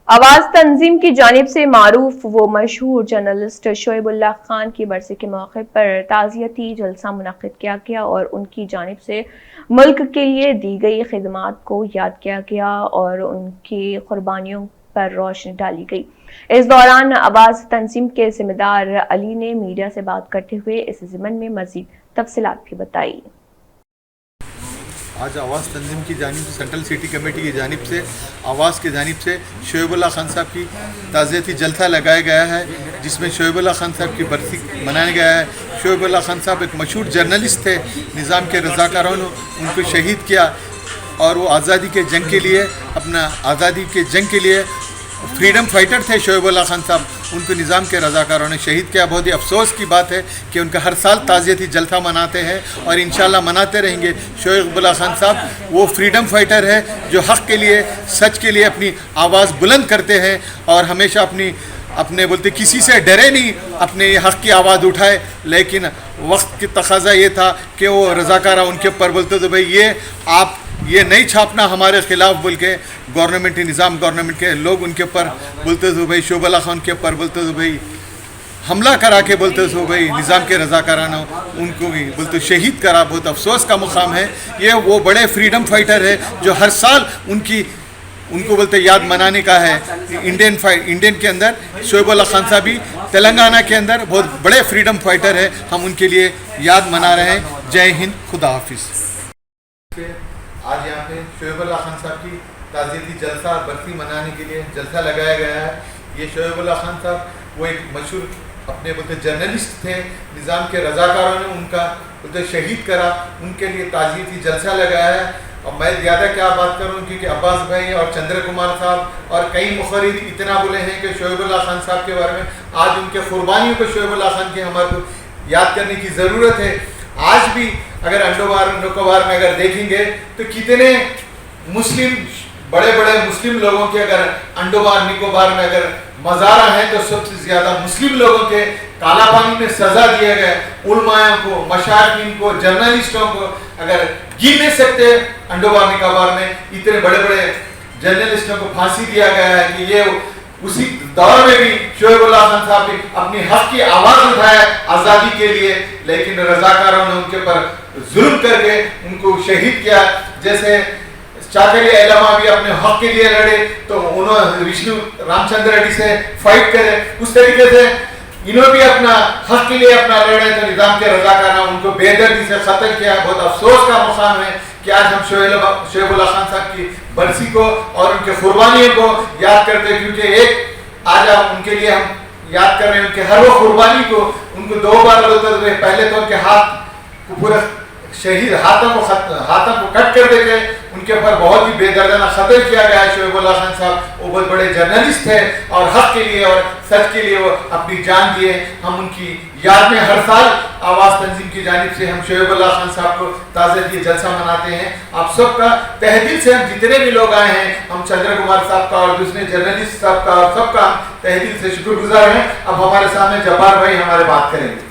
आवाज तंजीम की जानिब से मारूफ व मशहूर जर्नलिस्ट शोएबुल्लाह खान की बरसी के मौके पर ताज़ियती जलसा मुनक्किद किया गया और उनकी जानिब से मुल्क के लिए दी गई खिदमात को याद किया गया और उनकी कुर्बानियों पर रोशनी डाली गई। इस दौरान आवाज तंजीम के जिम्मेदार अली ने मीडिया से बात करते हुए इस ज़िमन में मजीद तफसीलात भी बताई। आज आवाज़ तंजीम की जानिब से, सेंट्रल सिटी कमेटी की जानिब से, आवाज़ की जानिब से शोएबुल्लाह खान साहब की ताज़ियती जलसा लगाया गया है, जिसमें शोएबुल्लाह खान साहब की बरसी मनाया गया है। शोएबुल्लाह खान साहब एक मशहूर जर्नलिस्ट थे, निज़ाम के रज़ाकारों ने उनको शहीद किया और वो आज़ादी के जंग के लिए, अपना आज़ादी के जंग के लिए फ्रीडम फाइटर थे शोएबुल्लाह खान साहब। उनको निज़ाम के रज़ाकारों ने शहीद किया। बहुत ही अफसोस की बात है कि उनका हर साल ताज़ियती जलसा मनाते हैं और इंशाल्लाह मनाते रहेंगे। शोएबुल्लाह खान साहब वो फ्रीडम फाइटर है जो हक़ के लिए, सच के लिए अपनी आवाज़ बुलंद करते हैं और हमेशा अपने बोलते किसी से डरे नहीं, अपने हक़ की आवाज़ उठाए। लेकिन वक्त की तकाज़ा ये था कि वो रज़ाकारा उनके ऊपर बोलते तो भाई ये नहीं छापना हमारे ख़िलाफ़ बोल के गवर्नमेंट निज़ाम, गवर्नमेंट के लोग उनके ऊपर बोलते थे भाई शोएबुल्लाह खान के ऊपर बोलते थे भाई हमला करा के बोलते थे भाई निज़ाम के रज़ाकाराना उनको भी बोलते शहीद करा। बहुत अफसोस का मुकाम है। ये वो बड़े फ्रीडम फाइटर है जो हर साल उनको बोलते याद मनाने का है। इंडियन के अंदर शोएबुल्लाह खान साहब भी तेलंगाना के अंदर बहुत बड़े फ्रीडम फाइटर है। हम उनके लिए याद मना रहे हैं। जय हिंद, खुदा हाफिज़। आज यहाँ पे शोएबुल्लाह खान साहब की ताज़ियती जलसा बरसी मनाने के लिए जलसा लगाया गया है। ये शोएबुल्लाह खान साहब वो एक मशहूर अपने बोलते जर्नलिस्ट थे, निज़ाम के रज़ाकारों ने उनका बोलते शहीद करा, उनके लिए ताज़ियती जलसा लगाया है। और मैं ज़्यादा क्या बात करूँ क्योंकि अब्बास भाई और चंद्र कुमार साहब और कई मुखर्रिर इतना बोले हैं कि शोएबुल्लाह खान साहब के बारे में। आज उनके कुर्बानियों को शोएबुल्लाह खान की हमारे को याद करने की ज़रूरत है। आज भी अगर अंडोबार निकोबार में अगर देखेंगे तो कितने मुस्लिम बड़े बड़े मुस्लिम लोगों के अगर अंडोबार निकोबार में अगर मज़ारा है तो सबसे ज़्यादा मुस्लिम लोगों के काला पानी में सज़ा दिए गए। उलमायों को, मशाइखीन को, जर्नलिस्टों को अगर गिन नहीं सकते अंडोबार निकोबार में इतने बड़े बड़े जर्नलिस्टों को फांसी दिया गया है कि ये उसी दौर में भी शोएबुल्लाह खान साहब ने अपनी हक़ की आवाज़ उठाया आज़ादी के लिए, लेकिन रज़ाकारों ने उनके ऊपर जुल्म करके उनको शहीद किया। जैसे चाकरी एलमा भी अपने हक़ के लिए लड़े तो उन्होंने विष्णु रामचंद्र रेड्डी से फाइट करे, उस तरीके से इन्होंने भी अपना हक़ के लिए अपना लड़े तो निज़ाम के रज़ाकारा उनको बेदर्दी से क़त्ल किया। बहुत अफसोस का मुकाम है कि आज हम शोएबुल्लाह खान साहब की बरसी को और उनके कुर्बानियों को याद करते हैं, क्योंकि एक आज आप उनके लिए हम याद कर रहे हैं उनके हर वो कुर्बानी को। उनको दो बार बोलते थे, पहले तो उनके हाथ को पूरा शहीद हाथों को कट कर देके उनके ऊपर बहुत ही बेदर्दाना कत्ल किया गया है। शोएबुल्लाह खान साहब वो बहुत बड़े जर्नलिस्ट थे और हक़ के लिए और सच के लिए वो अपनी जान दिए। हम उनकी याद में हर साल आवाज़ तंजीम की जानिब से हम शोएबुल्लाह खान साहब को ताज़ियती जलसा मनाते हैं। आप सबका तहे दिल से, हम जितने भी लोग आए हैं, हम चंद्र कुमार साहब का और दूसरे जर्नलिस्ट साहब का और सबका तहे दिल से शुक्रगुजार हैं। अब हमारे सामने जब्बार भाई हमारे बात करेंगे।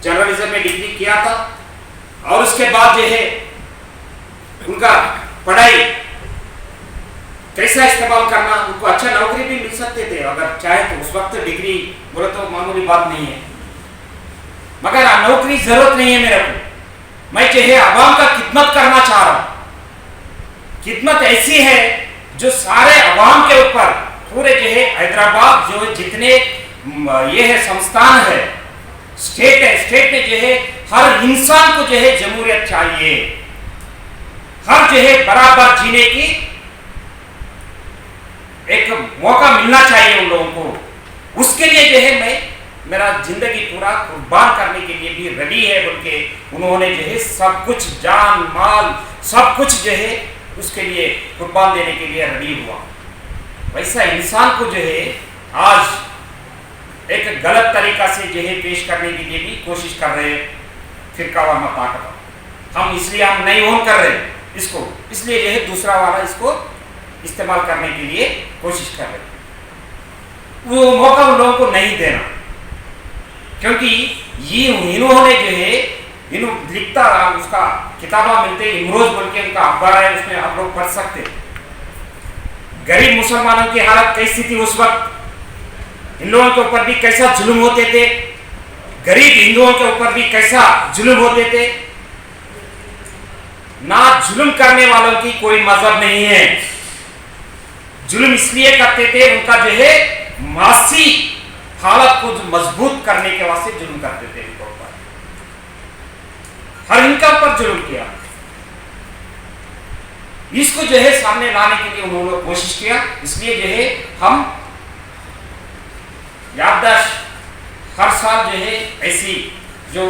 जर्नलिज्म में डिग्री किया था और उसके बाद जो है उनका पढ़ाई कैसा इस्तेमाल करना, उनको अच्छा नौकरी भी मिल सकते थे अगर चाहे तो। उस वक्त डिग्री बोले तो मामूली बात नहीं है, मगर नौकरी जरूरत नहीं है मेरे को। मैं जो है अवाम का खिदमत करना चाह रहा हूँ। खिदमत ऐसी है जो सारे अवाम के ऊपर पूरे जो है हैदराबाद जो जितने ये है संस्थान है, स्टेट है, स्टेट में जो है हर इंसान को जो है जमहूरियत चाहिए, हर जो है बराबर जीने की एक मौका मिलना चाहिए उन लोगों को। उसके लिए जो है मैं मेरा जिंदगी पूरा कुर्बान करने के लिए भी रेडी है बोल के उन्होंने जो है सब कुछ, जान माल सब कुछ जो है उसके लिए कुर्बान देने के लिए रेडी हुआ। वैसा इंसान को जो है आज एक गलत तरीका से जो है पेश करने के लिए भी कोशिश कर रहे हैं फिरका व ताकत। हम इसलिए हम नहीं ओन कर रहे इसको, इसलिए जो है दूसरा वाला इसको इस्तेमाल करने के लिए कोशिश कर रहे हैं। वो मौका उन लोगों को नहीं देना, क्योंकि ये इन्होंने जो है इन्होंने लिखता रहा, उसका किताबा मिलते इमरोज बोल के उनका अखबार है, उसमें आप लोग पढ़ सकते हैं। गरीब मुसलमानों की हालत कैसी थी उस वक्त, इन लोगों के ऊपर भी कैसा जुल्म होते थे, गरीब हिंदुओं के ऊपर भी कैसा जुल्म होते थे। ना जुल्म करने वालों की कोई मजहब नहीं है, जुल्म इसलिए करते थे उनका जो है मासी हालत को मजबूत करने के वास्ते जुल्म करते थे इनके ऊपर, हर इनका ऊपर जुल्म किया। इसको जो है सामने लाने के लिए उन्होंने कोशिश किया। इसलिए जो है हम याददाश्त हर साल जो है ऐसी जो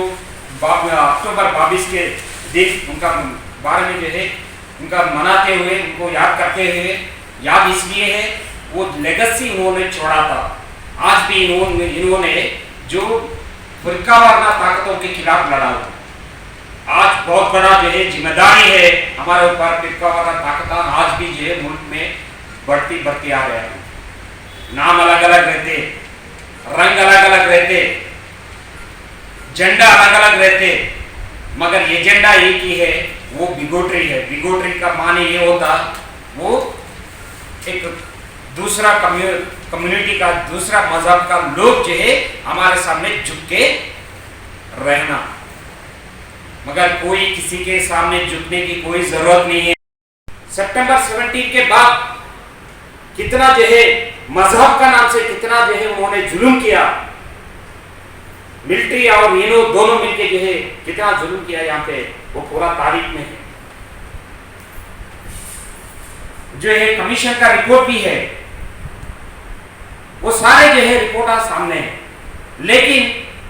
अक्टूबर 22 के दिन उनका बारे में जो है उनका मनाते हुए, उनको याद करते हुए, याद इसलिए है वो लेगेसी उन्होंने छोड़ा था। आज भी इन्होंने जो फिरकावाराना ताकतों के खिलाफ लड़ा था, आज बहुत बड़ा जो है जिम्मेदारी है हमारे ऊपर। फिरकावाराना ताकत आज भी जो है मुल्क में बढ़ती आ रहे हैं। नाम अलग अलग रहते, रंग अलग अलग रहते, झंडा अलग अलग रहते, मगर एजेंडा एक ही है, वो बिगोटरी है। बिगोटरी का माने ये होता वो एक दूसरा कम्युनिटी का, दूसरा मजहब का लोग जो है हमारे सामने झुक के रहना, मगर कोई किसी के सामने झुकने की कोई जरूरत नहीं है। सितंबर 17 के बाद कितना जो है मजहब का नाम से कितना जो है उन्होंने जुल्म किया, मिलिट्री और ये दोनों मिलके जो है कितना जुल्म किया यहाँ पे, वो पूरा तारीख में है। जो है कमीशन का रिपोर्ट भी है, वो सारे जो है रिपोर्ट सामने है। लेकिन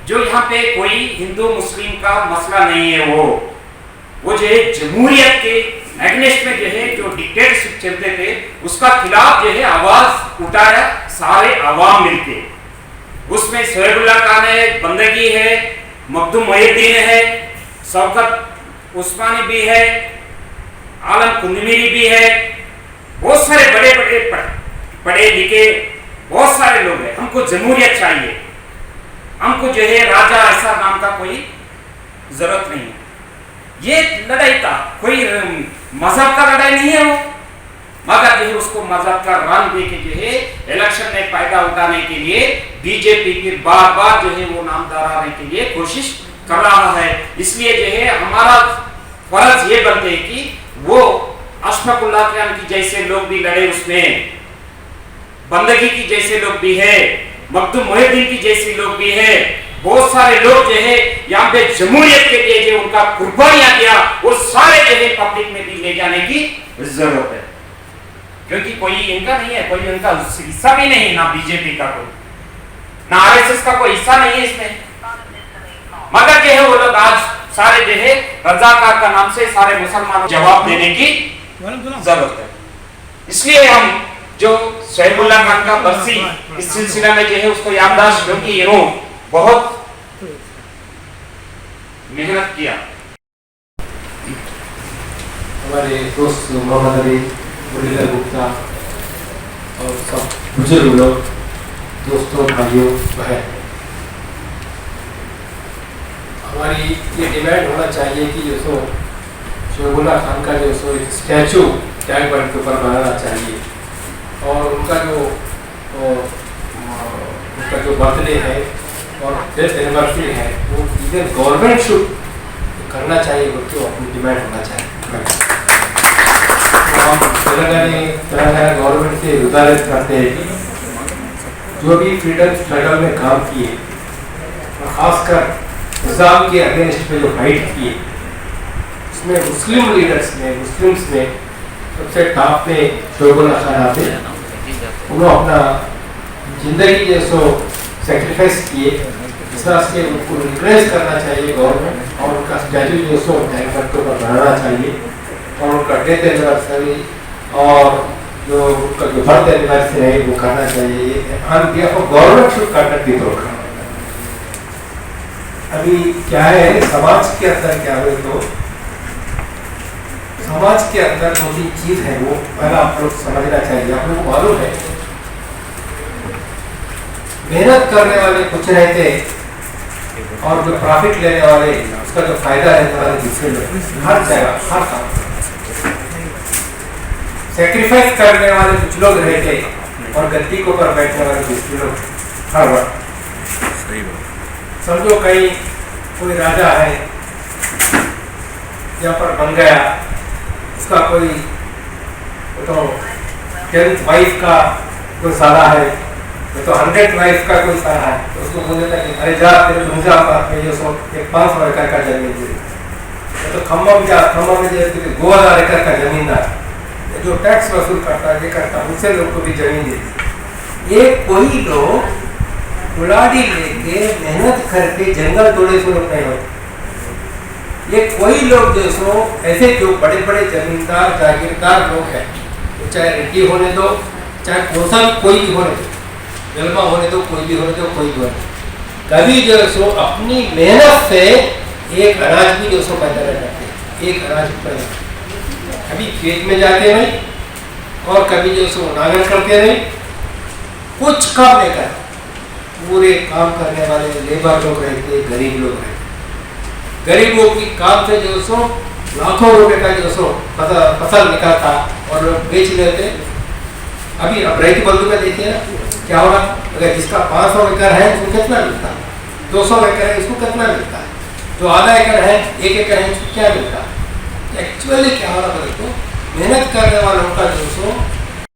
जो यहाँ पे कोई हिंदू मुस्लिम का मसला नहीं है, वो जो है जमहूरियत के एग्नेस्ट में जो है जो डिक्टेटरशिप चलते थे उसका खिलाफ जो है आवाज उठाया सारे अवाम मिलके। उसमें शोएबुल्लाह खान है, बंदगी है, मखदूम मोहिउद्दीन है, शौकत उस्मानी भी है, आलम कुंदमीरी भी है, बहुत सारे बड़े बड़े पढ़े लिखे बहुत सारे लोग हैं। हमको जमहूरियत चाहिए, हमको जो है राजा ऐसा नाम का कोई जरूरत नहीं है। ये लड़ाई था, कोई मजहब का लड़ाई नहीं है वो, मगर जो है उसको मजहब का रंग दे के जो है इलेक्शन में फायदा उठाने के लिए बीजेपी फिर बार बार जो है वो नाम दोहराने के लिए कोशिश कर रहा है। इसलिए जो है हमारा फर्ज ये बनते है कि वो अशफाकुल्लाह खान की जैसे लोग भी लड़े, उसमें बंदगी की जैसे लोग भी है, मखदूम मोहिउद्दीन की जैसी लोग भी है, बहुत सारे लोग जो है यहाँ पे जमहूरियत के लिए जो उनका कुर्बानियां दिया, वो सारे जो है पब्लिक में भी ले जाने की जरूरत है। क्योंकि कोई इनका नहीं है, कोई इनका हिस्सा भी नहीं, ना बीजेपी का कोई, ना आरएसएस का कोई हिस्सा नहीं है इसमें, मगर जो है वो लोग आज सारे जो है रजाकार का नाम से सारे मुसलमानों जवाब देने की जरूरत है। इसलिए हम जो शोएबुल्लाह खान का बरसी इस सिलसिला में जो है उसको याददाश्त, क्योंकि इन्होंने बहुत मेहनत किया। हमारे दोस्त मोहम्मद अली, मुरलीधर गुप्ता और सब बुजुर्ग लोग, दोस्तों, भाइयों, बहन, हमारी ये डिमांड होना चाहिए कि जो सो शोएबुल्लाह खान का जो सो एक स्टैचू टैग पॉइंट के ऊपर बनाना चाहिए, और उनका जो बर्थडे है और डेथ एनिवर्सरी है वो इधर गवर्नमेंट शुड करना चाहिए, बच्चों अपनी डिमांड होना चाहिए। तो हम तेलंगाना गवर्नमेंट से गुजारिश करते हैं कि जो भी फ्रीडम स्ट्रगल में काम किए और खासकर निज़ाम के अगेंस्ट में जो फाइट किए, उसमें मुस्लिम लीडर्स में, मुस्लिम्स में सबसे टॉप पे शोएबुल्लाह खान आते। उन्होंने अपना जिंदगी जैसो सेक्रीफाइस किए, इस तरह से उनको रिप्लेस करना चाहिए गवर्नमेंट, और उनका स्टैचू जो सो टैग पॉइंट के ऊपर बनाना चाहिए, और उनका डेथ एनिवर्सरी और जो उनका जो बर्थ एनिवर्सरी है वो करना चाहिए। On behalf of government should conduct the programme. अभी क्या है समाज के अंदर, क्या है तो समाज के अंदर जो भी चीज है वो पहला आप लोग समझना चाहिए। आप लोग को मालूम है मेहनत करने वाले कुछ रहते और जो प्रॉफिट लेने वाले उसका जो फायदा रहने वाले दूसरे लोग, हर जगह हर काम। सेक्रीफाइस करने वाले कुछ लोग रहते और गद्दी के ऊपर बैठने वाले दूसरे लोग हर वक्त। समझो कहीं कोई राजा है, यहाँ पर बन गया, उसका कोई तो 10th वाइफ का कोई साला है, तो 100th वाइफ का कोई साला है, तो उसको बोल देता कि अरे जा तेरे भूजा में जो 500 एकड़ का जमीन दे, तो खम्बा में जा, खम्बा में जो 2000 एकड़ का जमीनदार जो टैक्स वसूल करता है, ये करता है, उससे लोग को भी जमीन देती। ये कोई लोग कुल्हाड़ी लेके मेहनत करके जंगल तोड़े सो लोग नहीं होते। ये कोई लोग जो सो ऐसे जो बड़े बड़े जमींदार जागीरदार लोग हैं, तो चाहे रेड्डी होने दो, चाहे कौन सा कोई भी होने दो, गलमा होने दो, कोई भी होने दो, कोई भी होने दो, कभी जो सो अपनी मेहनत से एक अनाज भी जो सो पैदा नहीं करते, एक अनाज भी पैदा, कभी खेत में जाते नहीं और कभी जो सो नांगल करते नहीं, कुछ काम नहीं करते। पूरे काम करने वाले लेबर लोग रहते, गरीब लोग रहते, गरीबों की काम से जो सो लाखों रुपए का जो सो फसल निकलता और लोग बेच लेते। अभी अब रैती बंधु में देखिए ना क्या हो रहा, अगर जिसका 500 एकड़ है उसको कितना मिलता है, 200 एकड़ है उसको कितना मिलता है, जो आधा एकड़ है 1 एकड़ है उसको क्या मिलता है। एक्चुअली क्या हो रहा है, मेहनत करने वालों का जो सो